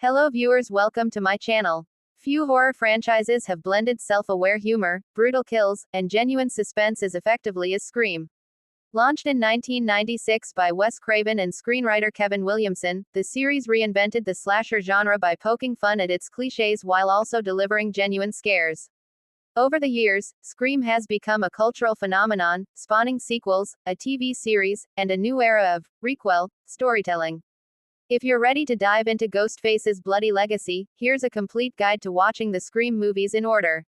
Hello viewers, welcome to my channel. Few horror franchises have blended self-aware humor, brutal kills, and genuine suspense as effectively as Scream. Launched in 1996 by Wes Craven and screenwriter Kevin Williamson, the series reinvented the slasher genre by poking fun at its cliches while also delivering genuine scares. Over the years, Scream has become a cultural phenomenon, spawning sequels, a TV series, and a new era of requel storytelling. If you're ready to dive into Ghostface's bloody legacy, here's a complete guide to watching the Scream movies in order.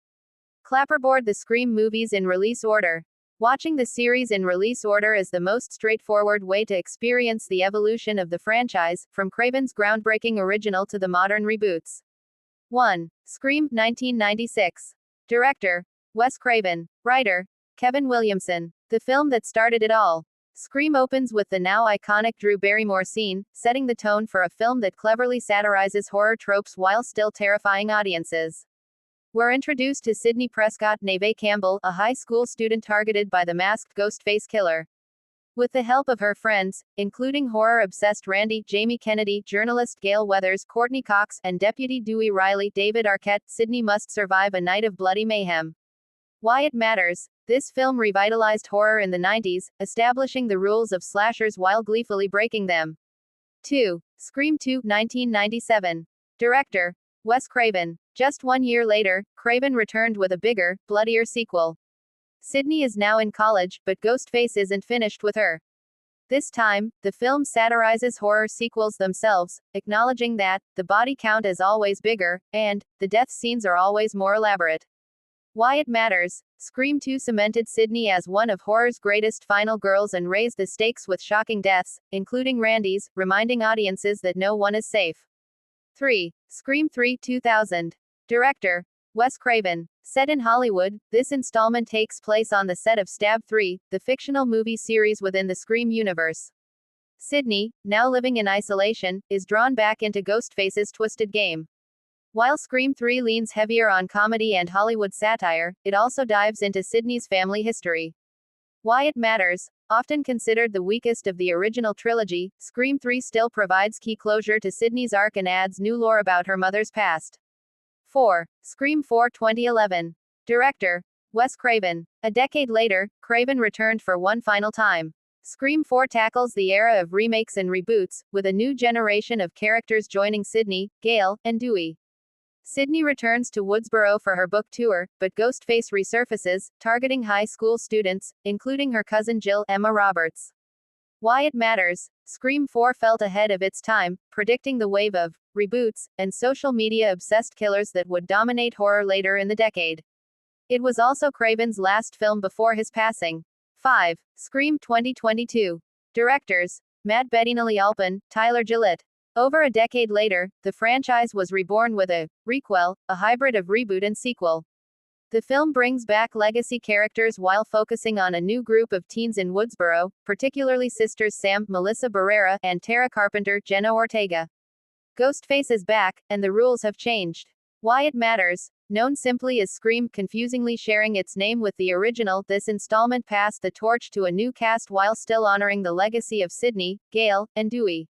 Clapperboard: the Scream movies in release order. Watching the series in release order is the most straightforward way to experience the evolution of the franchise, from Craven's groundbreaking original to the modern reboots. 1. Scream, 1996. Director: Wes Craven. Writer: Kevin Williamson. The film that started it all. Scream opens with the now iconic Drew Barrymore scene, setting the tone for a film that cleverly satirizes horror tropes while still terrifying audiences. We're introduced to Sidney Prescott, Neve Campbell, a high school student targeted by the masked Ghostface killer. With the help of her friends, including horror-obsessed Randy, Jamie Kennedy, journalist Gale Weathers, Courtney Cox, and Deputy Dewey Riley, David Arquette, Sidney must survive a night of bloody mayhem. Why it matters. This film revitalized horror in the 90s, establishing the rules of slashers while gleefully breaking them. 2. Scream 2, 1997. Director: Wes Craven. Just 1 year later, Craven returned with a bigger, bloodier sequel. Sidney is now in college, but Ghostface isn't finished with her. This time, the film satirizes horror sequels themselves, acknowledging that the body count is always bigger, and the death scenes are always more elaborate. Why it matters. Scream 2 cemented Sidney as one of horror's greatest final girls and raised the stakes with shocking deaths, including Randy's, reminding audiences that no one is safe. 3. Scream 3, 2000. Director: Wes Craven. Set in Hollywood, this installment takes place on the set of Stab 3, the fictional movie series within the Scream universe. Sidney, now living in isolation, is drawn back into Ghostface's twisted game. While Scream 3 leans heavier on comedy and Hollywood satire, it also dives into Sidney's family history. Why it matters. Often considered the weakest of the original trilogy, Scream 3 still provides key closure to Sidney's arc and adds new lore about her mother's past. 4. Scream 4, 2011. Director: Wes Craven. A decade later, Craven returned for one final time. Scream 4 tackles the era of remakes and reboots, with a new generation of characters joining Sidney, Gale, and Dewey. Sidney returns to Woodsboro for her book tour, but Ghostface resurfaces, targeting high school students, including her cousin Jill, Emma Roberts. Why it matters. Scream 4 felt ahead of its time, predicting the wave of reboots and social media-obsessed killers that would dominate horror later in the decade. It was also Craven's last film before his passing. 5. Scream 2022. Directors: Matt Bettinelli Alpin, Tyler Gillett. Over a decade later, the franchise was reborn with a requel, a hybrid of reboot and sequel. The film brings back legacy characters while focusing on a new group of teens in Woodsboro, particularly sisters Sam, Melissa Barrera, and Tara Carpenter, Jenna Ortega. Ghostface is back, and the rules have changed. Why it matters. Known simply as Scream, confusingly sharing its name with the original, this installment passed the torch to a new cast while still honoring the legacy of Sidney, Gale, and Dewey.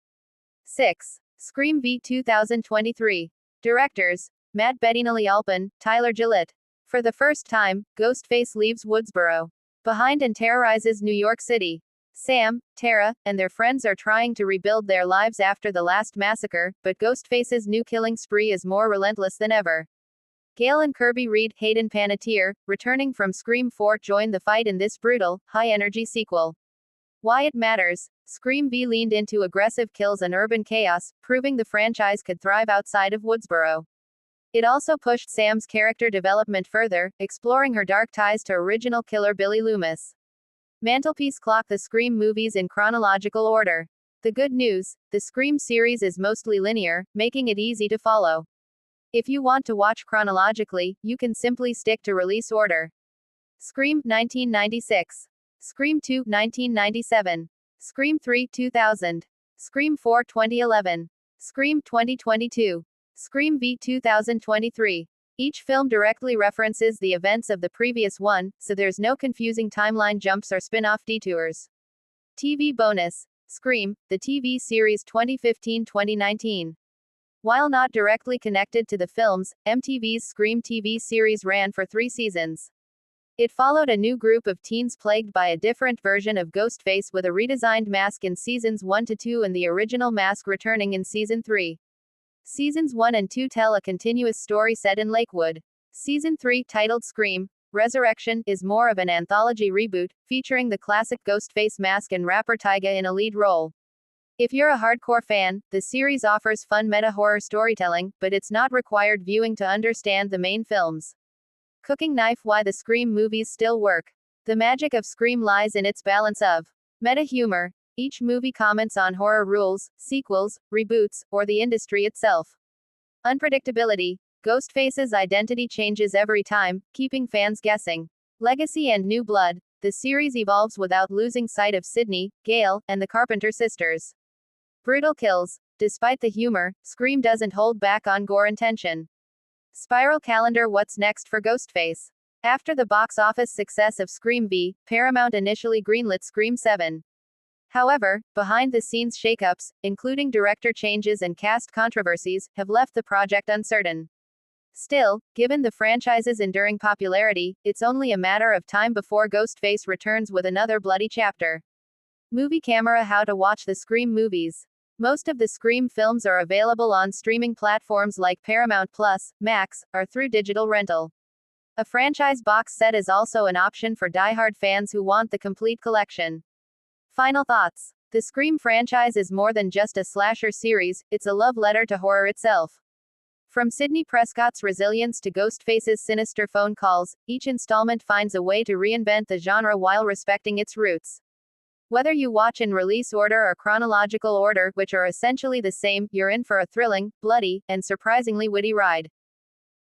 6. Scream V 2023. Directors: Matt Bettinelli Alpin, Tyler Gillett. For the first time, Ghostface leaves Woodsboro behind and terrorizes New York City. Sam, Tara, and their friends are trying to rebuild their lives after the last massacre, but Ghostface's new killing spree is more relentless than ever. Gale and Kirby Reed, Hayden Panettiere, returning from Scream 4, join the fight in this brutal, high-energy sequel. Why it matters. Scream V leaned into aggressive kills and urban chaos, proving the franchise could thrive outside of Woodsboro. It also pushed Sam's character development further, exploring her dark ties to original killer Billy Loomis. Mantelpiece clock: the Scream movies in chronological order. The good news: the Scream series is mostly linear, making it easy to follow. If you want to watch chronologically, you can simply stick to release order. Scream, 1996. Scream 2, 1997. Scream 3, 2000. Scream 4, 2011. Scream 2022. Scream V 2023. Each film directly references the events of the previous one, so there's no confusing timeline jumps or spin-off detours. TV bonus. Scream, the TV series 2015-2019. While not directly connected to the films, MTV's Scream TV series ran for 3 seasons. It followed a new group of teens plagued by a different version of Ghostface with a redesigned mask in seasons 1 to 2 and the original mask returning in season 3. Seasons 1 and 2 tell a continuous story set in Lakewood. Season 3, titled Scream Resurrection, is more of an anthology reboot, featuring the classic Ghostface mask and rapper Tyga in a lead role. If you're a hardcore fan, the series offers fun meta-horror storytelling, but it's not required viewing to understand the main films. Cooking knife: why the Scream movies still work. The magic of Scream lies in its balance of meta-humor. Each movie comments on horror rules, sequels, reboots, or the industry itself. Unpredictability. Ghostface's identity changes every time, keeping fans guessing. Legacy and new blood. The series evolves without losing sight of Sidney, Gail, and the Carpenter sisters. Brutal kills. Despite the humor, Scream doesn't hold back on gore and tension. Spiral calendar: what's next for Ghostface? After the box office success of Scream V, Paramount initially greenlit Scream 7. However, behind-the-scenes shakeups, including director changes and cast controversies, have left the project uncertain. Still, given the franchise's enduring popularity, it's only a matter of time before Ghostface returns with another bloody chapter. Movie Camera: how to watch the Scream movies. Most of the Scream films are available on streaming platforms like Paramount Plus, Max, or through digital rental. A franchise box set is also an option for die-hard fans who want the complete collection. Final thoughts. The Scream franchise is more than just a slasher series, it's a love letter to horror itself. From Sidney Prescott's resilience to Ghostface's sinister phone calls, each installment finds a way to reinvent the genre while respecting its roots. Whether you watch in release order or chronological order, which are essentially the same, you're in for a thrilling, bloody, and surprisingly witty ride.